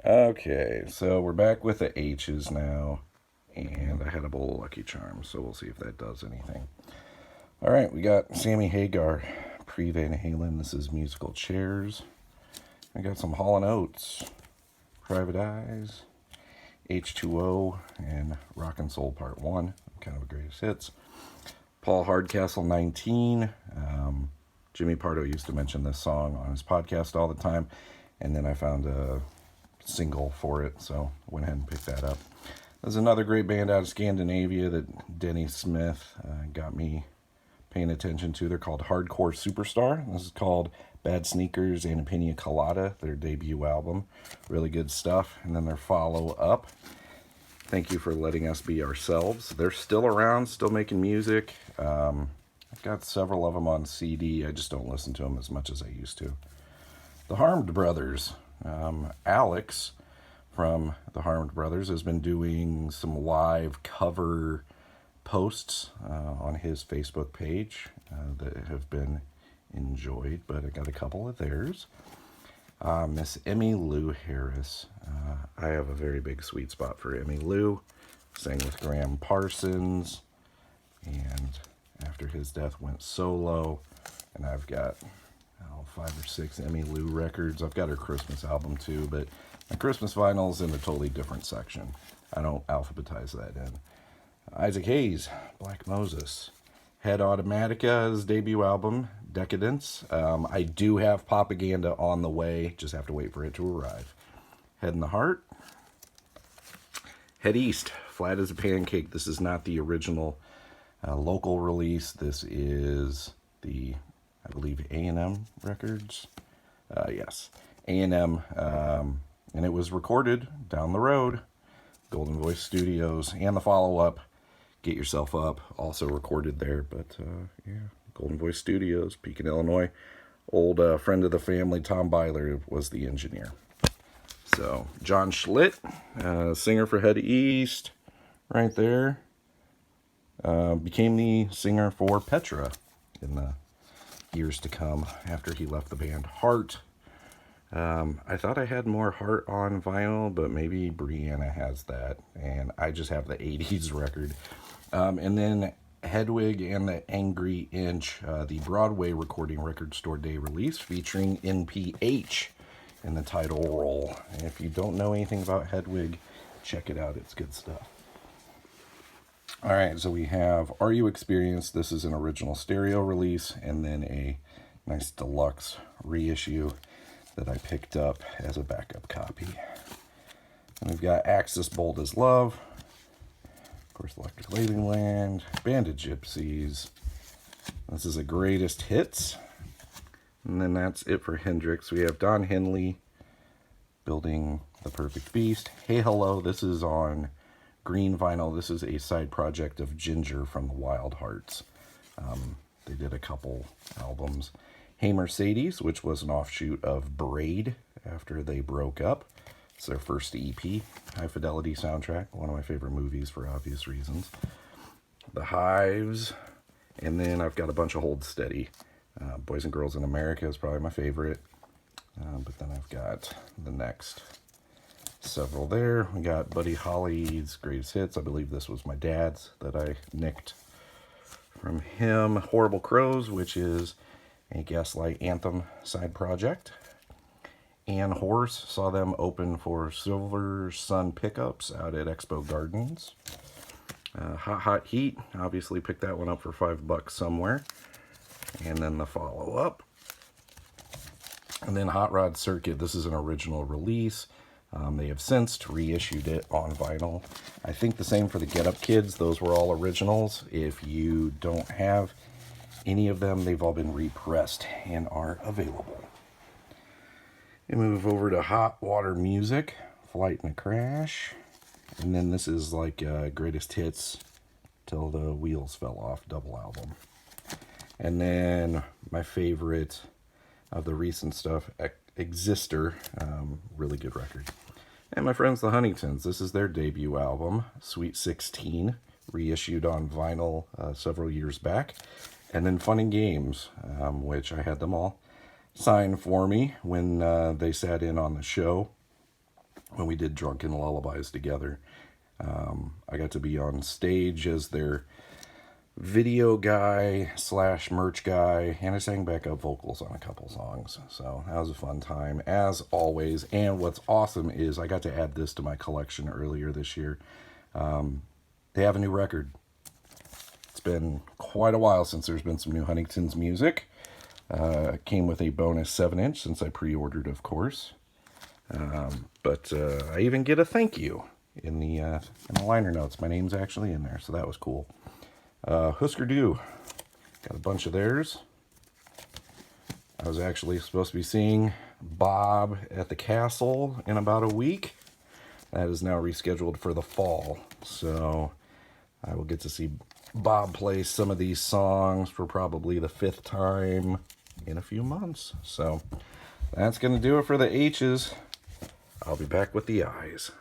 Okay, so we're back with the H's now, and I had a bowl of Lucky Charms, so we'll see if that does anything. All right, we got Sammy Hagar, pre-Van Halen. This is Musical Chairs. I got some Hall & Oates, Private Eyes, H2O, and Rockin' Soul Part 1, kind of a greatest hits. Paul Hardcastle 19. Jimmy Pardo used to mention this song on his podcast all the time, and then I found a single for it, so went ahead and picked that up. There's another great band out of Scandinavia that Denny Smith got me paying attention to. They're called Hardcore Superstar. This is called Bad Sneakers and a Pina Colada, their debut album. Really good stuff. And then their follow-up, Thank You for Letting Us Be Ourselves. They're still around, still making music. I've got several of them on CD. I just don't listen to them as much as I used to. The Harmed Brothers. Alex from the Harmed Brothers has been doing some live cover posts on his Facebook page that have been enjoyed, but I got a couple of theirs. Miss Emmy Lou Harris. I have a very big sweet spot for Emmy Lou. Sang with Graham Parsons, and after his death went solo, and I've got 5 or 6 Emmy Lou records. I've got her Christmas album too, but my Christmas vinyl's in a totally different section. I don't alphabetize that in. Isaac Hayes, Black Moses. Head Automatica's debut album, Decadence. I do have Propaganda on the way, just have to wait for it to arrive. Head in the Heart. Head East, Flat as a Pancake. This is not the original local release. This is the, I believe, A&M Records. Yes, A&M. And it was recorded down the road, Golden Voice Studios, and the follow-up, Get Yourself Up, also recorded there. But yeah, Golden Voice Studios, Pekin, Illinois. Old friend of the family, Tom Byler, was the engineer. So, John Schlitt, singer for Head East, right there. Became the singer for Petra in the years to come after he left the band. Heart. I thought I had more Heart on vinyl, but maybe Brianna has that, and I just have the 80s record. And then Hedwig and the Angry Inch, the Broadway Recording Record Store Day release featuring NPH in the title role. And if you don't know anything about Hedwig, check it out. It's good stuff. All right, so we have Are You Experienced? This is an original stereo release, and then a nice deluxe reissue that I picked up as a backup copy. And we've got Axis Bold as Love, of course, Electric Ladyland, Banded Gypsies. This is a greatest hits. And then that's it for Hendrix. We have Don Henley, Building the Perfect Beast. Hey Hello, this is on green vinyl. This is a side project of Ginger from the Wild Hearts. They did a couple albums. Hey Mercedes, which was an offshoot of Braid after they broke up. It's their first EP. High Fidelity soundtrack, one of my favorite movies for obvious reasons. The Hives, and then I've got a bunch of Hold Steady. Boys and Girls in America is probably my favorite. But then I've got the next several there. We got Buddy Holly's Greatest Hits. I believe this was my dad's that I nicked from him. Horrible Crows, which is a Gaslight Anthem side project. And Horse, saw them open for Silver Sun Pickups out at Expo Gardens. Hot Hot Heat, obviously picked that one up for $5 somewhere. And then the follow-up. And then Hot Rod Circuit, this is an original release. They have since reissued it on vinyl. I think the same for the Get Up Kids. Those were all originals. If you don't have any of them, they've all been repressed and are available. And move over to Hot Water Music, Flight and a Crash. And then this is like Greatest Hits Till the Wheels Fell Off double album. And then my favorite of the recent stuff, Exister, really good record. And my friends the Huntingtons, this is their debut album, Sweet 16, reissued on vinyl several years back. And then Fun and Games, which I had them all sign for me when they sat in on the show. when we did Drunken Lullabies together. I got to be on stage as their video guy / merch guy, and I sang backup vocals on a couple songs. So that was a fun time, as always. And what's awesome is I got to add this to my collection earlier this year. They have a new record. It's been quite a while since there's been some new Huntington's music. Came with a bonus 7-inch since I pre-ordered, of course. But I even get a thank you in the liner notes. My name's actually in there, so that was cool. Husker Du, got a bunch of theirs. I was actually supposed to be seeing Bob at the castle in about a week. That is now rescheduled for the fall, so I will get to see Bob play some of these songs for probably the 5th time in a few months. So that's going to do it for the H's. I'll be back with the I's.